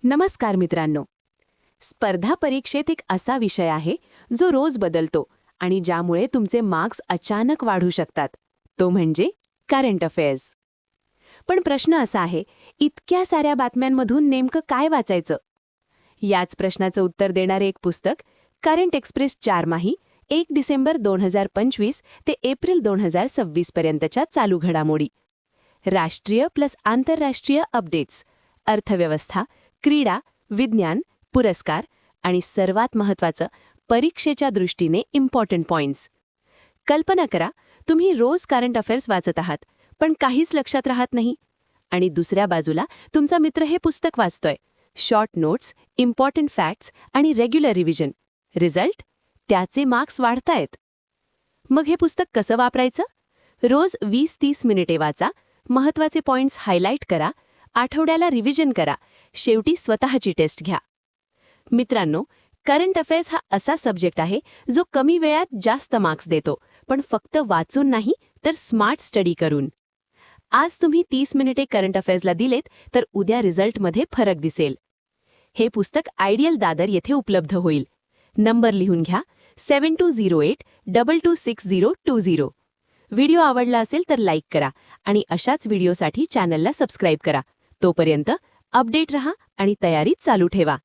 नमस्कार मित्रांनो. स्पर्धा परीक्षेत एक असा विषय आहे जो रोज बदलतो आणि ज्यामुळे तुमचे मार्क्स अचानक वाढू शकतात. तो म्हणजे करंट अफेअर्स. पण प्रश्न असा आहे, इतक्या साऱ्या बातम्यांमधून नेमकं काय वाचायचं? याच प्रश्नाचं उत्तर देणारे एक पुस्तक, करंट एक्सप्रेस 4 माही 1 डिसेंबर 2025 ते एप्रिल 2026 पर्यंतच्या चालू घडामोडी. राष्ट्रीय प्लस आंतरराष्ट्रीय अपडेट्स, अर्थव्यवस्था, क्रीडा, विज्ञान, पुरस्कार आणि सर्वात महत्त्वाचं, परीक्षेच्या दृष्टीने इम्पॉर्टंट पॉइंट्स. कल्पना करा, तुम्ही रोज करंट अफेअर्स वाचत आहात, पण काहीच लक्षात राहत नाही. आणि दुसऱ्या बाजूला तुमचा मित्र हे पुस्तक वाचतोय. शॉर्ट नोट्स, इम्पॉर्टंट फॅक्ट्स आणि रेग्युलर रिव्हिजन. रिझल्ट? त्याचे मार्क्स वाढतायत. मग हे पुस्तक कसं वापरायचं? रोज 20-30 मिनिटे वाचा, महत्त्वाचे पॉइंट्स हायलाईट करा, आठवड्याला रिव्हिजन करा, शेवटी स्वतःची टेस्ट घ्या. मित्रांनो, करंट अफेअर्स हा असा सब्जेक्ट आहे जो कमी वेळात जास्त मार्क्स देतो, पण फक्त वाचून नाही तर स्मार्ट स्टडी करून. आज तुम्ही 30 मिनिटे करंट अफेअर्सला दिलेत तर उद्या रिझल्टमध्ये फरक दिसेल. हे पुस्तक आयडियल दादर येथे उपलब्ध होईल. नंबर लिहून घ्या, 7208226020. व्हिडिओ आवडला असेल तर लाईक करा आणि अशाच व्हिडिओसाठी चॅनलला सबस्क्राईब करा. तोपर्यंत अपडेट रहा आणि तयारी चालू ठेवा.